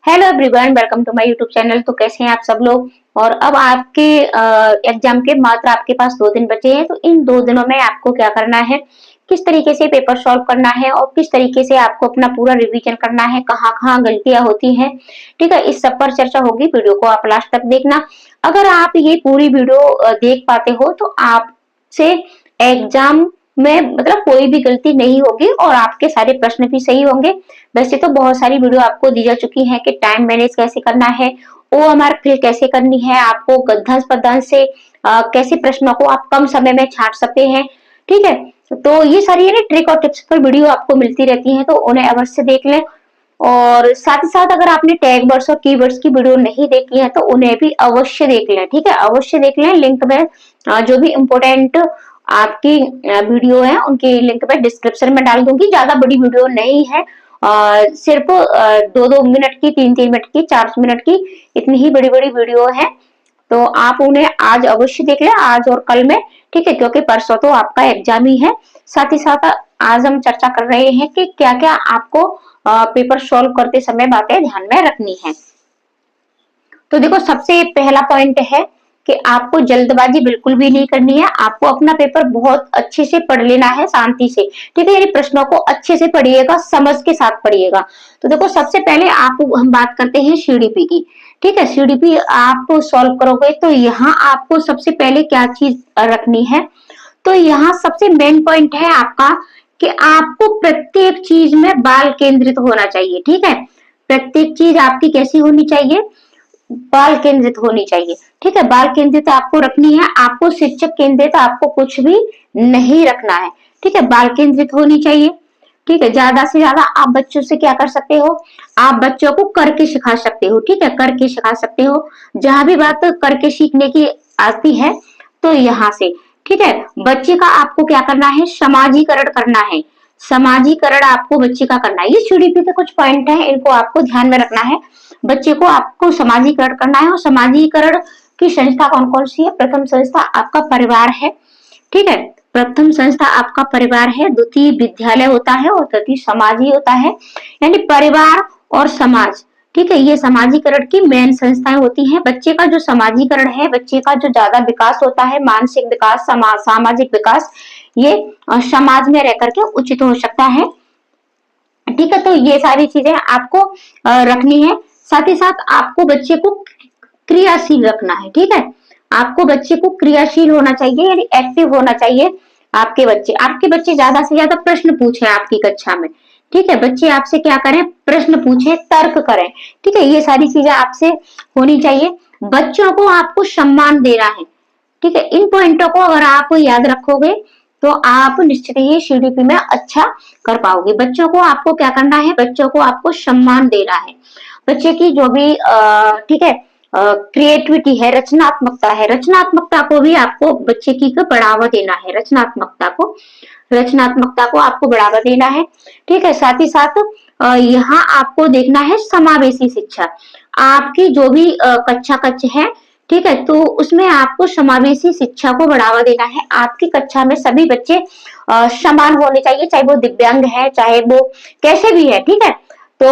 Hello everyone, welcome to my YouTube channel. तो कैसे हैं आप सब लोग। और अब आपके एग्जाम के मात्र आपके पास 2 दिन बचे हैं। तो इन 2 दिनों में आपको क्या करना है, किस तरीके से पेपर सॉल्व करना है और किस तरीके से आपको अपना पूरा रिवीजन करना है, कहाँ कहाँ गलतियां होती हैं, ठीक है, इस सब पर चर्चा होगी। वीडियो को आप लास्ट तक देखना। अगर आप ये पूरी वीडियो देख पाते हो तो आपसे एग्जाम में मतलब कोई भी गलती नहीं होगी और आपके सारे प्रश्न भी सही होंगे। वैसे तो बहुत सारी वीडियो आपको दी जा चुकी है कि टाइम मैनेज कैसे करना है, ओएमआर फिल कैसे करनी है, आपको गद्यांश पद्यांश से कैसे प्रश्नों को आप कम समय में छांट सकते हैं, ठीक है। तो ये सारी ना ट्रिक और टिप्स पर वीडियो आपको मिलती रहती है, तो उन्हें अवश्य देख लें। और साथ ही साथ अगर आपने टैग वर्ड्स और कीवर्ड्स की वीडियो नहीं देखी है तो उन्हें भी अवश्य देख लें, ठीक है, अवश्य देख लें। लिंक में जो भी इम्पोर्टेंट आपकी वीडियो है उनकी लिंक मैं डिस्क्रिप्शन में डाल दूंगी। ज्यादा बड़ी वीडियो नहीं है, सिर्फ 2-2 मिनट की, 3-3 मिनट की, 4 मिनट की, इतनी ही बड़ी बड़ी वीडियो है। तो आप उन्हें आज अवश्य देख लें, आज और कल में, ठीक है, क्योंकि परसों तो आपका एग्जाम ही है। साथ ही साथ आज हम चर्चा कर रहे हैं कि क्या क्या आपको पेपर सॉल्व करते समय बातें ध्यान में रखनी है। तो देखो, सबसे पहला पॉइंट है कि आपको जल्दबाजी बिल्कुल भी नहीं करनी है। आपको अपना पेपर बहुत अच्छे से पढ़ लेना है, शांति से, ठीक है। यानी प्रश्नों को अच्छे से पढ़िएगा, समझ के साथ पढ़िएगा। तो देखो, सबसे पहले हम बात करते हैं सीडीपी की, ठीक है। सीडीपी आप सॉल्व करोगे तो यहाँ आपको सबसे पहले क्या चीज रखनी है, तो यहाँ सबसे मेन पॉइंट है आपका कि आपको प्रत्येक चीज में बाल केंद्रित होना चाहिए, ठीक है। प्रत्येक चीज आपकी कैसी होनी चाहिए, बाल केंद्रित होनी चाहिए, ठीक है। बाल केंद्रित आपको रखनी है, आपको शिक्षक केंद्रित आपको कुछ भी नहीं रखना है, ठीक है। बाल केंद्रित होनी चाहिए, ठीक है। ज्यादा से ज्यादा आप बच्चों से क्या कर सकते हो, आप बच्चों को करके सिखा सकते हो, ठीक है, करके सिखा सकते हो। जहां भी बात करके सीखने की आती है तो यहाँ से, ठीक है। बच्चे का आपको क्या करना है, समाजीकरण करना है। समाजीकरण आपको बच्चे का करना है। ये सीडीपी के कुछ पॉइंट है, इनको आपको ध्यान में रखना है। बच्चे को आपको समाजीकरण करना है। और समाजीकरण की संस्था कौन कौन सी है, प्रथम संस्था आपका परिवार है, ठीक है। प्रथम संस्था आपका परिवार है, द्वितीय विद्यालय होता है और तृतीय समाज ही होता है। यानी परिवार और समाज, ठीक है, ये समाजीकरण की मेन संस्थाएं होती हैं। बच्चे का जो समाजीकरण है, बच्चे का जो ज्यादा विकास होता है, मानसिक विकास, सामाजिक विकास, ये समाज में रह करके उचित हो सकता है, ठीक है। तो ये सारी चीजें आपको रखनी है। साथ ही साथ आपको बच्चे को क्रियाशील रखना है, ठीक है। आपको बच्चे को क्रियाशील होना चाहिए, यानी एक्टिव होना चाहिए। आपके बच्चे ज्यादा से ज्यादा प्रश्न पूछे आपकी कक्षा में, ठीक है। बच्चे आपसे क्या करें, प्रश्न पूछे, तर्क करें, ठीक है। ये सारी चीजें आपसे होनी चाहिए। बच्चों को आपको सम्मान देना है, ठीक है। इन पॉइंटों को अगर आप याद रखोगे तो आप निश्चित ही सीडीपी में अच्छा कर पाओगे। बच्चों को आपको क्या करना है, बच्चों को आपको सम्मान देना है। बच्चे की जो भी ठीक है क्रिएटिविटी है, रचनात्मकता है, रचनात्मकता को भी आपको बच्चे की को बढ़ावा देना है। रचनात्मकता को आपको बढ़ावा देना है, ठीक है। साथ ही साथ यहाँ आपको देखना है समावेशी शिक्षा। आपकी जो भी कक्षा है, ठीक है, तो उसमें आपको समावेशी शिक्षा को बढ़ावा देना है। आपकी कक्षा में सभी बच्चे समान होने चाहिए, चाहे वो दिव्यांग है, चाहे वो कैसे भी है, ठीक है। तो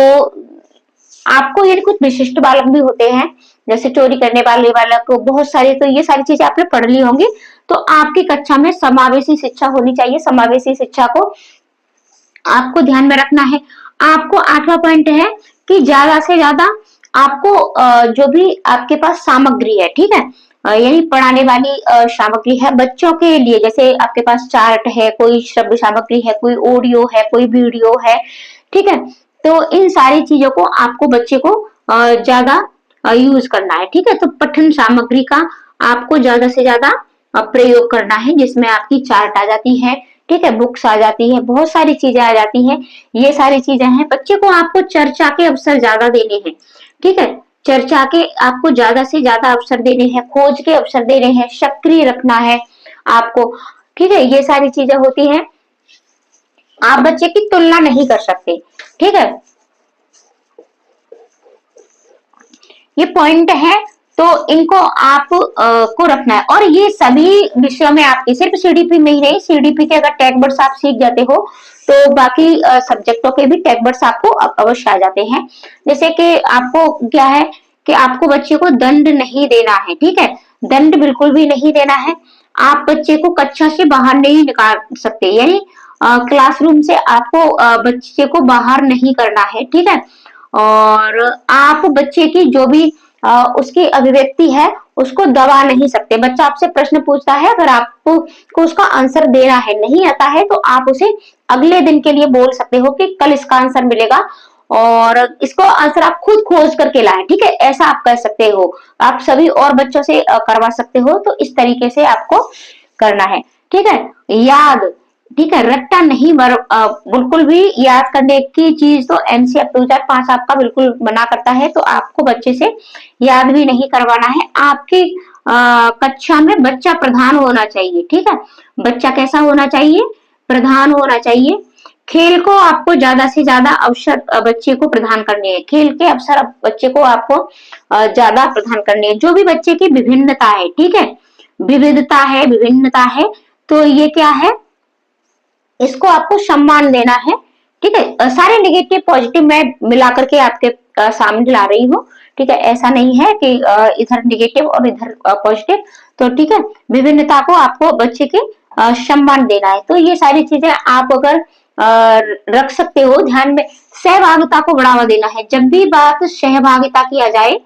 आपको ये कुछ विशिष्ट बालक भी होते हैं, जैसे चोरी करने वाले बालक, बहुत सारे, तो ये सारी चीजें आपने पढ़ ली होंगी। तो आपकी कक्षा में समावेशी शिक्षा होनी चाहिए। समावेशी शिक्षा को आपको ध्यान में रखना है। आपको 8वां पॉइंट है कि ज्यादा से ज्यादा आपको जो भी आपके पास सामग्री है, ठीक है, यही पढ़ाने वाली सामग्री है बच्चों के लिए, जैसे आपके पास चार्ट है, कोई श्रव्य सामग्री है, कोई ऑडियो है, कोई वीडियो है, ठीक है। तो इन सारी चीजों को आपको बच्चे को ज्यादा यूज करना है, ठीक है। तो पठन सामग्री का आपको ज्यादा से ज्यादा प्रयोग करना है, जिसमें आपकी चार्ट आ जाती है, ठीक है, बुक्स आ जाती है, बहुत सारी चीजें आ जाती हैं। ये सारी चीजें हैं। बच्चे को आपको चर्चा के अवसर ज्यादा देने हैं, ठीक है। चर्चा के आपको ज्यादा से ज्यादा अवसर देने हैं, खोज के अवसर देने हैं, सक्रिय रखना है आपको, ठीक है। ये सारी चीजें होती हैं। आप बच्चे की तुलना नहीं कर सकते, ठीक है। ये पॉइंट है तो इनको आप को रखना है। और ये सभी विषयों में आपकी, सिर्फ सीडीपी में ही नहीं, सीडीपी के अगर टैग वर्ड्स आप सीख जाते हो तो बाकी सब्जेक्टों के भी टैग वर्ड्स आपको अवश्य आ जाते हैं। जैसे कि आपको क्या है कि आपको बच्चे को दंड नहीं देना है, ठीक है, दंड बिल्कुल भी नहीं देना है। आप बच्चे को कक्षा से बाहर नहीं निकाल सकते, यानी क्लासरूम से आपको बच्चे को बाहर नहीं करना है, ठीक है। और आप बच्चे की जो भी उसकी अभिव्यक्ति है उसको दबा नहीं सकते। बच्चा आपसे प्रश्न पूछता है, अगर आपको को उसका आंसर देना है, नहीं आता है, तो आप उसे अगले दिन के लिए बोल सकते हो कि कल इसका आंसर मिलेगा और इसको आंसर आप खुद खोज करके लाएं, ठीक है, ऐसा आप कर सकते हो। आप सभी और बच्चों से करवा सकते हो। तो इस तरीके से आपको करना है, ठीक है। याद, ठीक है, रट्टा नहीं, बिल्कुल भी याद करने की चीज तो एनसीईआरटी 2005 आपका बिल्कुल मना करता है। तो आपको बच्चे से याद भी नहीं करवाना है। आपकी कक्षा में बच्चा प्रधान होना चाहिए, ठीक है। बच्चा कैसा होना चाहिए? प्रधान होना चाहिए। खेल को आपको ज्यादा से ज्यादा अवसर बच्चे को प्रदान करने हैं। खेल के अवसर बच्चे को आपको ज्यादा प्रदान करने हैं। जो भी बच्चे की विभिन्नता है, ठीक है, विविधता है, विभिन्नता है, तो ये क्या है, इसको आपको सम्मान देना है, ठीक है। सारे नेगेटिव पॉजिटिव मैं मिलाकर के आपके सामने ला रही हूँ, ठीक है। ऐसा नहीं है कि इधर नेगेटिव और इधर पॉजिटिव, तो ठीक है, विभिन्नता को आपको बच्चे के सम्मान देना है। तो ये सारी चीजें आप अगर रख सकते हो ध्यान में। सहभागिता को बढ़ावा देना है। जब भी बात सहभागिता की आ जाए,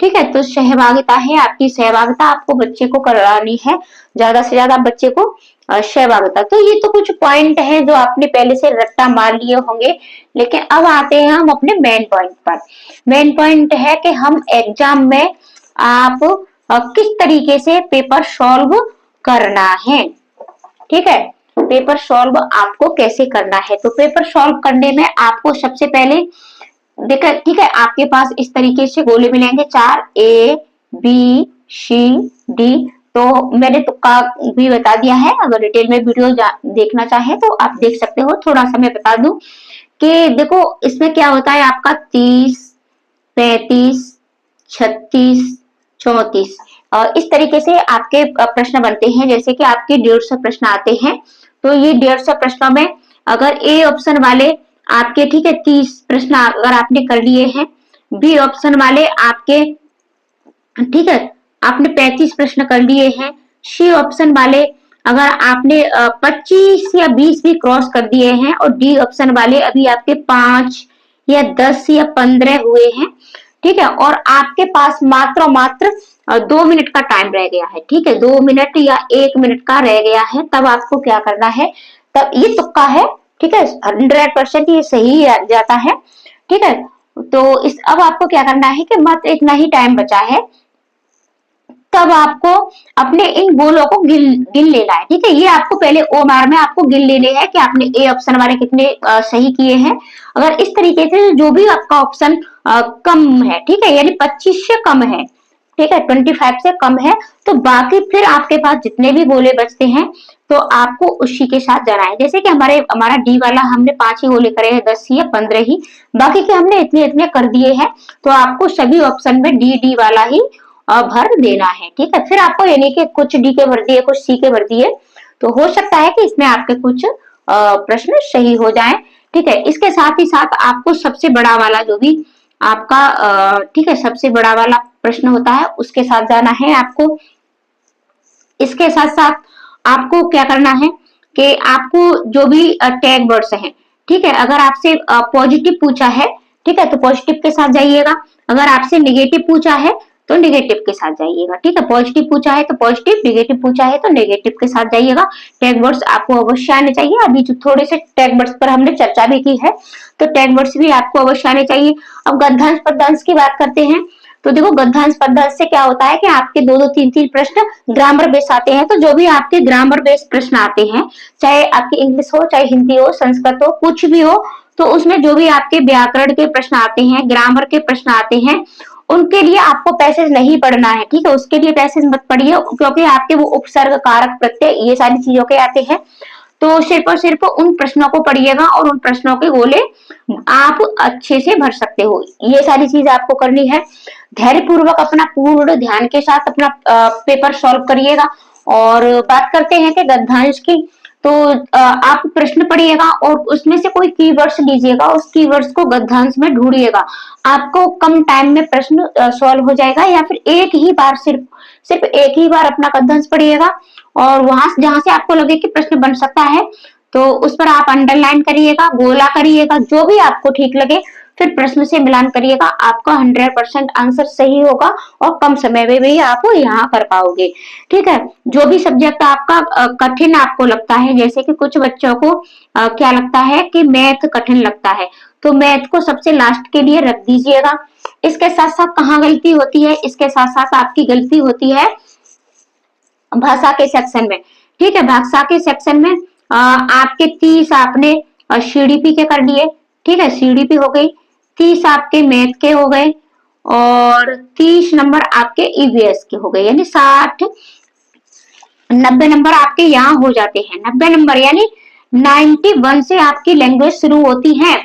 ठीक है, तो सहभागिता है आपकी, सहभागिता आपको बच्चे को करानी है, ज्यादा से ज्यादा बच्चे को सहभागिता। तो ये तो कुछ पॉइंट है जो आपने पहले से रट्टा मार लिए होंगे, लेकिन अब आते हैं हम अपने मेन पॉइंट पर। मेन पॉइंट है कि हम एग्जाम में आप किस तरीके से पेपर सॉल्व करना है, ठीक है, पेपर सॉल्व आपको कैसे करना है। तो पेपर सॉल्व करने में आपको सबसे पहले देखा, ठीक है, आपके पास इस तरीके से गोले मिलेंगे 4, A B C D। तो मैंने तुक्का भी बता दिया है, अगर डिटेल में वीडियो देखना चाहे तो आप देख सकते हो। थोड़ा सा मैं बता दूं कि देखो इसमें क्या होता है, आपका 30, 35, 36, 34 इस तरीके से आपके प्रश्न बनते हैं। जैसे कि आपके 150 प्रश्न आते हैं, तो ये 150 प्रश्नों में अगर ए ऑप्शन वाले आपके, ठीक है, 30 प्रश्न अगर आपने कर लिए हैं, बी ऑप्शन वाले आपके, ठीक है, आपने 35 प्रश्न कर लिए हैं, सी ऑप्शन वाले अगर आपने 25 या 20 भी क्रॉस कर दिए हैं, और डी ऑप्शन वाले अभी आपके 5 या 10 या 15 हुए हैं, ठीक है, और आपके पास मात्र 2 मिनट का टाइम रह गया है, ठीक है, 2 मिनट या 1 मिनट का रह गया है। तब आपको क्या करना है, तब ये तुक्का है, ठीक है, 100% ये सही जाता है, ठीक है। तो इस अब आपको क्या करना है कि मात्र इतना ही टाइम बचा है, तब आपको अपने इन गोलों को गिन लेना है, ठीक है। ये आपको पहले ओमार में आपको गिन लेने हैं कि आपने ए ऑप्शन वाले कितने सही किए हैं। अगर इस तरीके से जो भी आपका ऑप्शन कम है, ठीक है, यानी 25 से कम है, ठीक है, 25 से कम है, तो बाकी फिर आपके पास जितने भी गोले बचते हैं तो आपको उसी के साथ जाना है। जैसे कि हमारा डी वाला हमने 5 ही गोले करे हैं, 10 या 15 ही, बाकी के हमने इतने कर दिए हैं, तो आपको सभी ऑप्शन में डी वाला ही भर देना है, ठीक है। फिर आपको यानी कि कुछ डी के भर दिए, कुछ सी के भर दिए, तो हो सकता है कि इसमें आपके कुछ प्रश्न सही हो जाएं, ठीक है। इसके साथ ही साथ आपको सबसे बड़ा वाला जो भी आपका ठीक है, सबसे बड़ा वाला प्रश्न होता है उसके साथ जाना है आपको। इसके साथ साथ आपको क्या करना है कि आपको जो भी टैग वर्ड्स हैं, ठीक है, अगर आपसे पॉजिटिव पूछा है, ठीक है, तो पॉजिटिव के साथ जाइएगा। अगर आपसे निगेटिव पूछा है तो निगेटिव के साथ जाइएगा, ठीक है। पॉजिटिव पूछा है तो पॉजिटिव, निगेटिव पूछा है तो नेगेटिव के साथ जाइएगा। टैग वर्ड्स आपको अवश्य आने चाहिए। अभी जो थोड़े से टैग वर्ड्स पर हमने चर्चा भी की है, तो टैग वर्ड्स भी आपको अवश्य आने चाहिए। अब गद्यांश पद्यांश की बात करते हैं, तो देखो गद्यांश पद्यांश से क्या होता है कि आपके 2-2, 3-3 प्रश्न ग्रामर बेस आते हैं। तो जो भी आपके ग्रामर बेस प्रश्न आते हैं, चाहे आपकी इंग्लिश हो, चाहे हिंदी हो, संस्कृत हो, कुछ भी हो, तो उसमें जो भी आपके व्याकरण के प्रश्न आते हैं, ग्रामर के प्रश्न आते हैं, उनके लिए आपको पैसेज नहीं पढ़ना है, ठीक है। उसके लिए पैसेज मत पढ़िए, क्योंकि आपके वो उपसर्ग, कारक, प्रत्यय, ये सारी चीजों के आते हैं। तो सिर्फ और सिर्फ उन प्रश्नों को पढ़िएगा और उन प्रश्नों के गोले आप अच्छे से भर सकते हो। ये सारी चीज आपको करनी है। धैर्य पूर्वक अपना पूर्ण ध्यान के साथ अपना पेपर सॉल्व करिएगा। और बात करते हैं कि गद्यांश की, तो आप प्रश्न पढ़िएगा और उसमें से कोई कीवर्ड्स लीजिएगा, उस कीवर्ड्स को गद्यांश में ढूंढिएगा। आपको कम टाइम में प्रश्न सॉल्व हो जाएगा। या फिर एक ही बार सिर्फ एक ही बार अपना गद्यांश पढ़िएगा और वहां जहां से आपको लगे कि प्रश्न बन सकता है तो उस पर आप अंडरलाइन करिएगा, गोला करिएगा, जो भी आपको ठीक लगे, फिर प्रश्न से मिलान करिएगा। आपका 100% आंसर सही होगा और कम समय में भी आप यहाँ कर पाओगे। ठीक है। जो भी सब्जेक्ट आपका कठिन आपको लगता है, जैसे कि कुछ बच्चों को क्या लगता है कि मैथ कठिन लगता है, तो मैथ को सबसे लास्ट के लिए रख दीजिएगा। इसके साथ साथ कहाँ गलती होती है, इसके साथ साथ आपकी गलती होती है भाषा के सेक्शन में। ठीक है। भाषा के सेक्शन में आपके 30 आपने सीडीपी के कर लिए। ठीक है, सीडीपी हो गई, 30 आपके मैथ के हो गए और 30 नंबर आपके ईवीएस के हो गए, यानी 90 नंबर आपके यहाँ हो जाते हैं। 90 नंबर यानी 91 से आपकी लैंग्वेज शुरू होती है।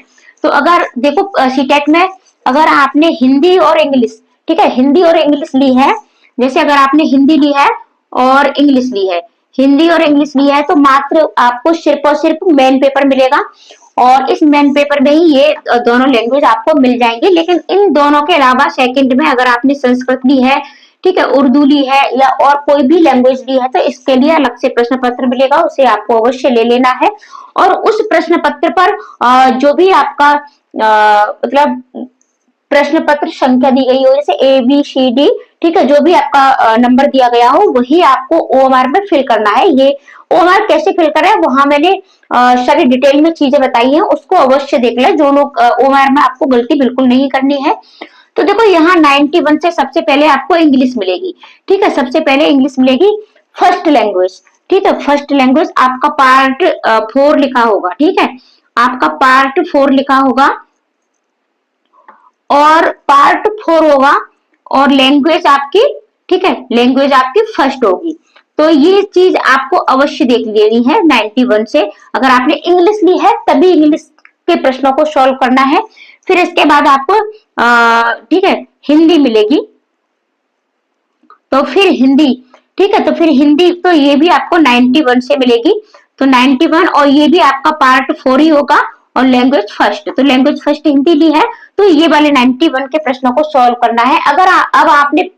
तो अगर देखो सीटेट में अगर आपने हिंदी और इंग्लिश, ठीक है, हिंदी और इंग्लिश ली है, जैसे अगर आपने हिंदी ली है और इंग्लिश ली है, हिंदी और इंग्लिश ली है, तो मात्र आपको सिर्फ और सिर्फ मेन पेपर मिलेगा और इस मेन पेपर में ही ये दोनों लैंग्वेज आपको मिल जाएंगे। लेकिन इन दोनों के अलावा सेकंड में अगर आपने संस्कृत ली है, ठीक है, उर्दू ली है या और कोई भी लैंग्वेज ली है, तो इसके लिए अलग से प्रश्न पत्र मिलेगा, उसे आपको अवश्य ले लेना है। और उस प्रश्न पत्र पर जो भी आपका मतलब प्रश्न पत्र संख्या दी गई हो, जैसे ABCD, ठीक है, जो भी आपका नंबर दिया गया हो वही आपको OMR में फिल करना है। ये OMR कैसे फिल करें, वहां मैंने सारी डिटेल में चीजें बताई हैं, उसको अवश्य देख लें। जो लोग OMR में आपको गलती बिल्कुल नहीं करनी है। तो देखो यहाँ 91 से सबसे पहले आपको इंग्लिश मिलेगी। ठीक है, सबसे पहले इंग्लिश मिलेगी, फर्स्ट लैंग्वेज। ठीक है, फर्स्ट लैंग्वेज आपका पार्ट 4 लिखा होगा। ठीक है, आपका पार्ट 4 लिखा होगा और पार्ट 4 होगा और लैंग्वेज आपकी, ठीक है, लैंग्वेज आपकी फर्स्ट होगी। तो ये चीज आपको अवश्य देख लेनी है 91 से। अगर आपने इंग्लिश ली है तभी इंग्लिश के प्रश्नों को सॉल्व करना है। फिर इसके बाद आपको ठीक है हिंदी मिलेगी, तो फिर हिंदी, ठीक है, तो फिर हिंदी तो ये भी आपको 91 से मिलेगी। तो 91 और ये भी आपका पार्ट 4 ही होगा और लैंग्वेज फर्स्ट, तो लैंग्वेज फर्स्ट हिंदी ली है तो ये वाले 91 के प्रश्नों को सॉल्व करना है। अगर अब आपने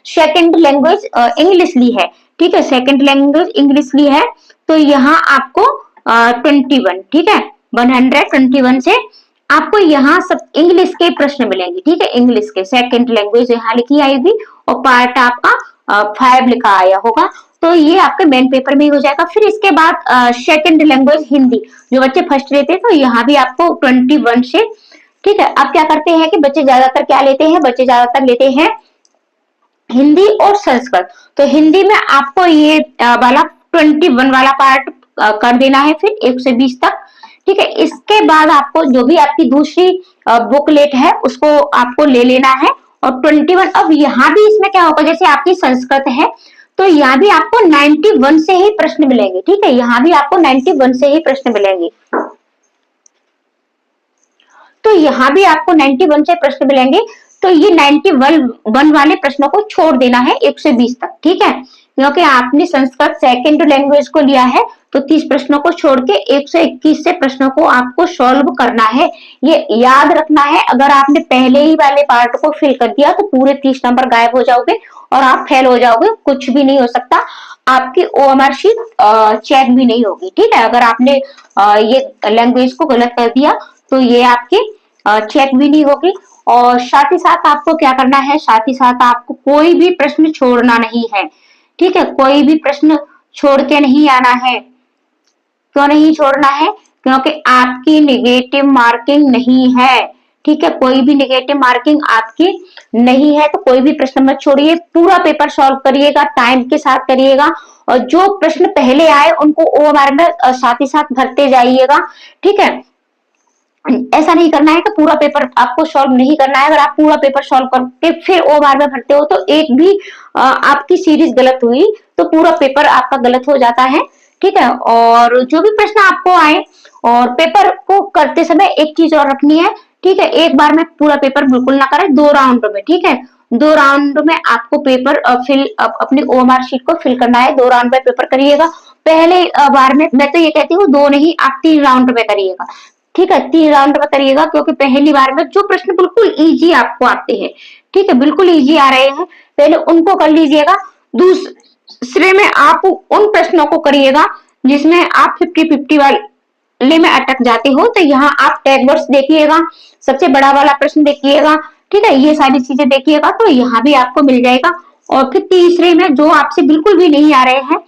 सेकंड लैंग्वेज इंग्लिश ली है, ठीक है, सेकंड लैंग्वेज इंग्लिश ली है, तो यहाँ आपको 21, ठीक है, 121 से आपको यहाँ सब इंग्लिश के प्रश्न मिलेंगे। ठीक है, इंग्लिश के सेकंड लैंग्वेज यहाँ लिखी आएगी और पार्ट आपका 5 लिखा आया होगा, तो ये आपके मेन पेपर में ही हो जाएगा। फिर इसके बाद सेकंड लैंग्वेज हिंदी, जो बच्चे फर्स्ट लेते हैं तो यहाँ भी आपको 21 से, ठीक है। अब क्या करते हैं कि बच्चे ज्यादातर क्या लेते हैं, बच्चे ज्यादातर लेते हैं हिंदी और संस्कृत। तो हिंदी में आपको ये वाला 21 वाला पार्ट कर देना है, फिर 1 से 20 तक। ठीक है, इसके बाद आपको जो भी आपकी दूसरी बुकलेट है उसको आपको ले लेना है और 21। अब यहाँ भी इसमें क्या होगा, जैसे आपकी संस्कृत है तो यहाँ भी आपको 91 से ही प्रश्न मिलेंगे। ठीक है, यहाँ भी आपको 91 से ही प्रश्न मिलेंगे, तो यहाँ भी आपको 91 से प्रश्न मिलेंगे। तो ये 91 वाले प्रश्नों को छोड़ देना है 1 से 20 तक। ठीक है, क्योंकि आपने संस्कृत सेकंड लैंग्वेज को लिया है तो 30 प्रश्नों को छोड़ के 121 से प्रश्नों को आपको सॉल्व करना है। ये याद रखना है, अगर आपने पहले ही वाले पार्ट को फिल कर दिया तो पूरे 30 नंबर गायब हो जाओगे और आप फेल हो जाओगे, कुछ भी नहीं हो सकता, आपकी OMR शीट चेक भी नहीं होगी। ठीक है, अगर आपने ये लैंग्वेज को गलत कर दिया तो ये आपकी चेक भी नहीं होगी। और साथ ही साथ आपको क्या करना है, साथ ही साथ आपको कोई भी प्रश्न छोड़ना नहीं है। ठीक है, कोई भी प्रश्न छोड़ के नहीं आना है। क्यों नहीं छोड़ना है, क्योंकि आपकी नेगेटिव मार्किंग नहीं है। ठीक है, कोई भी नेगेटिव मार्किंग आपकी नहीं है, तो कोई भी प्रश्न मत छोड़िए, पूरा पेपर सॉल्व करिएगा, टाइम के साथ करिएगा और जो प्रश्न पहले आए उनको OMR में साथ ही साथ भरते जाइएगा। ठीक है, ऐसा नहीं करना है कि पूरा पेपर आपको सॉल्व नहीं करना है। अगर आप पूरा पेपर सॉल्व करके फिर OMR में भरते हो तो एक भी आपकी सीरीज गलत हुई तो पूरा पेपर आपका गलत हो जाता है। ठीक है, और जो भी प्रश्न आपको आए, और पेपर को करते समय एक चीज और रखनी है, ठीक है, एक बार में पूरा पेपर बिल्कुल ना करें, 2 राउंड में, ठीक है, 2 राउंड में आपको पेपर अपनी OMR शीट को फिल करना है। 2 राउंड में पेपर करिएगा। पहले बार में मैं तो ये कहती हूँ 2 नहीं, आप 3 राउंड में करिएगा। ठीक है, 3 राउंड में करिएगा, क्योंकि पहली बार में जो प्रश्न बिल्कुल इजी आपको आते हैं, ठीक है, बिल्कुल इजी आ रहे हैं, पहले उनको कर लीजिएगा। दूसरे में आप उन प्रश्नों को करिएगा जिसमें आप 50-50 वाले में अटक जाते हो, तो यहाँ आप टैग वर्ड्स देखिएगा, सबसे बड़ा वाला प्रश्न देखिएगा, ठीक है, ये सारी चीजें देखिएगा तो यहाँ भी आपको मिल जाएगा। और फिर तीसरे में जो आपसे बिल्कुल भी नहीं आ रहे हैं,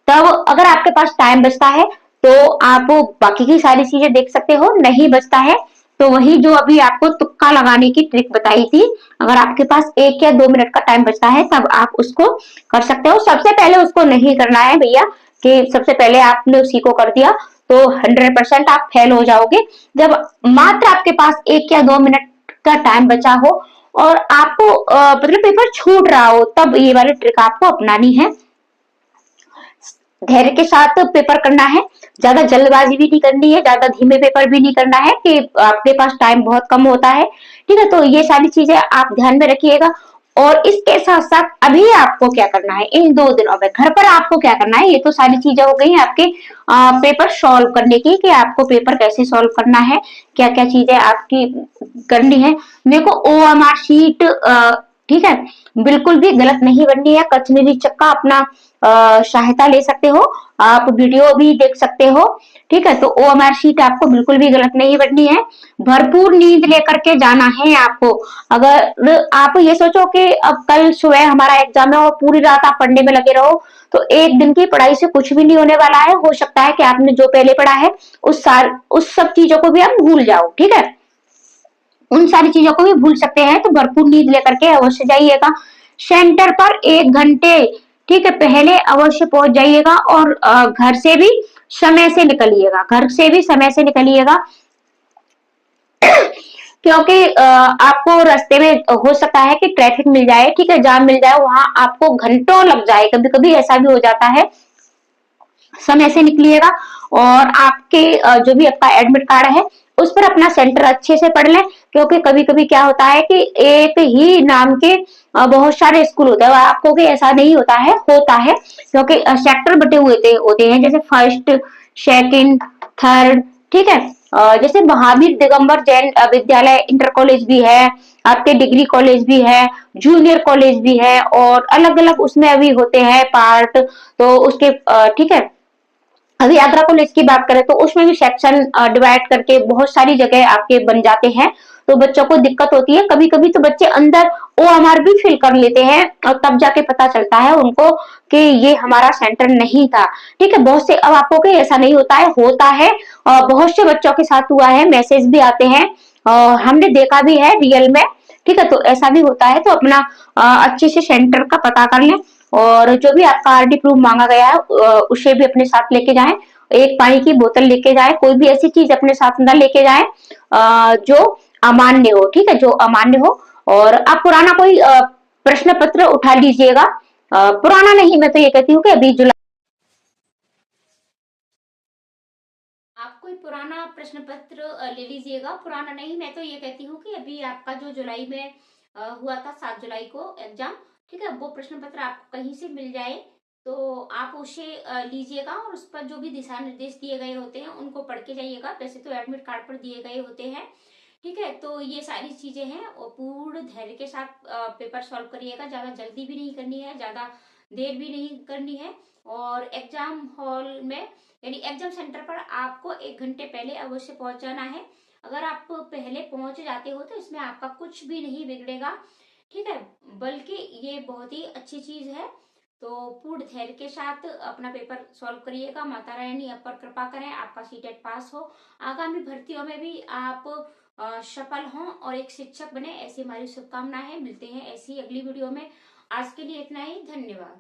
तब अगर आपके पास टाइम बचता है तो आप बाकी की सारी चीजें देख सकते हो, नहीं बचता है तो वही जो अभी आपको तुक्का लगाने की ट्रिक बताई थी, अगर आपके पास 1 या 2 मिनट का टाइम बचता है तब आप उसको कर सकते हो। सबसे पहले उसको नहीं करना है भैया, कि सबसे पहले आपने उसी को कर दिया तो 100% आप फेल हो जाओगे। जब मात्र आपके पास 1 या 2 मिनट का टाइम बचा हो और आपको मतलब पेपर छूट रहा हो, तब ये वाली ट्रिक आपको अपनानी है। धैर्य के साथ पेपर करना है, ज्यादा जल्दबाजी भी नहीं करनी है, ज्यादा धीमे पेपर भी नहीं करना है कि आपके पास टाइम बहुत कम होता है। ठीक है, तो ये सारी चीजें आप ध्यान में रखिएगा। और इसके साथ साथ अभी आपको क्या करना है इन 2 दिनों में, घर पर आपको क्या करना है, ये तो सारी चीजें हो गई आपके पेपर सॉल्व करने की, कि आपको पेपर कैसे सॉल्व करना है, क्या क्या चीजें आपकी करनी है। देखो OMR शीट ठीक है, बिल्कुल भी गलत नहीं बननी है। कश्मीरी चक्का अपना सहायता ले सकते हो, आप वीडियो भी देख सकते हो। ठीक है, तो OMR शीट आपको बिल्कुल भी गलत नहीं बननी है। भरपूर नींद लेकर के जाना है आपको। अगर आप ये सोचो कि अब कल सुबह हमारा एग्जाम है और पूरी रात आप पढ़ने में लगे रहो, तो एक दिन की पढ़ाई से कुछ भी नहीं होने वाला है। हो सकता है कि आपने जो पहले पढ़ा है उस सब चीजों को भी आप भूल जाओ। ठीक है, उन सारी चीजों को भी भूल सकते हैं, तो भरपूर नींद लेकर के अवश्य जाइएगा। सेंटर पर 1 घंटे ठीक है पहले अवश्य पहुंच जाइएगा, और घर से भी समय से निकलिएगा, घर से भी समय से निकलिएगा। क्योंकि आपको रास्ते में हो सकता है कि ट्रैफिक मिल जाए, ठीक है, जाम मिल जाए, वहां आपको घंटों लग जाए, कभी कभी ऐसा भी हो जाता है। समय से निकलिएगा, और आपके जो भी आपका एडमिट कार्ड है उस पर अपना सेंटर अच्छे से पढ़ लें, क्योंकि कभी कभी क्या होता है कि एक ही नाम के बहुत सारे स्कूल होते हैं। आपको कि ऐसा नहीं होता है क्योंकि सेक्टर बटे हुए होते हैं, जैसे फर्स्ट, सेकंड, थर्ड। ठीक है, जैसे महावीर दिगंबर जैन विद्यालय इंटर कॉलेज भी है, आपके डिग्री कॉलेज भी है, जूनियर कॉलेज भी है, और अलग अलग उसमें अभी होते हैं पार्ट। तो उसके ठीक है, अभी आगरा कॉलेज की बात करें तो उसमें भी सेक्शन डिवाइड करके बहुत सारी जगह आपके बन जाते हैं, तो बच्चों को दिक्कत होती है। कभी कभी तो बच्चे अंदर OMR भी फिल कर लेते हैं और तब जाके पता चलता है उनको कि ये हमारा सेंटर नहीं था। ठीक है, बहुत से, अब आपको कि ऐसा नहीं होता है और बहुत से बच्चों के साथ हुआ है, मैसेज भी आते हैं और हमने देखा भी है रियल में। ठीक है, तो ऐसा भी होता है, तो अपना अच्छे से सेंटर का पता कर लें, और जो भी आपका RD प्रूफ मांगा गया है उसे भी अपने साथ लेके जाएं। एक पानी की बोतल लेके जाएं, कोई भी ऐसी चीज अपने साथ न लेके जाएं जो अमान्य हो। ठीक है, जो अमान्य हो। और आप पुराना कोई प्रश्न पत्र उठा लीजिएगा, पुराना नहीं, मैं तो ये कहती हूँ कि अभी जुलाई आप कोई पुराना प्रश्न पत्र ले लीजिएगा। पुराना नहीं, मैं तो ये कहती हूँ कि अभी आपका जो जुलाई में हुआ था, 7 जुलाई को एग्जाम, ठीक है, वो प्रश्न पत्र आपको कहीं से मिल जाए तो आप उसे लीजिएगा, और उस पर जो भी दिशा निर्देश दिए गए होते हैं उनको पढ़ के जाइएगा। वैसे तो एडमिट कार्ड पर दिए गए होते हैं। ठीक है, तो ये सारी चीजें हैं, और पूर्ण धैर्य के साथ पेपर सॉल्व करिएगा। ज्यादा जल्दी भी नहीं करनी है, ज्यादा देर भी नहीं करनी है। और एग्जाम हॉल में यानी एग्जाम सेंटर पर आपको 1 घंटे पहले अवश्य पहुंच जाना है। अगर आप पहले पहुंच जाते हो तो इसमें आपका कुछ भी नहीं बिगड़ेगा। ठीक है, बल्कि ये बहुत ही अच्छी चीज है। तो पूर्ण धैर्य के साथ अपना पेपर सॉल्व करिएगा। माता रानी आप पर कृपा करें, आपका सीटेट पास हो, आगामी भर्तियों में भी आप सफल हों और एक शिक्षक बने, ऐसी हमारी शुभकामनाएं है। मिलते हैं ऐसी अगली वीडियो में। आज के लिए इतना ही, धन्यवाद।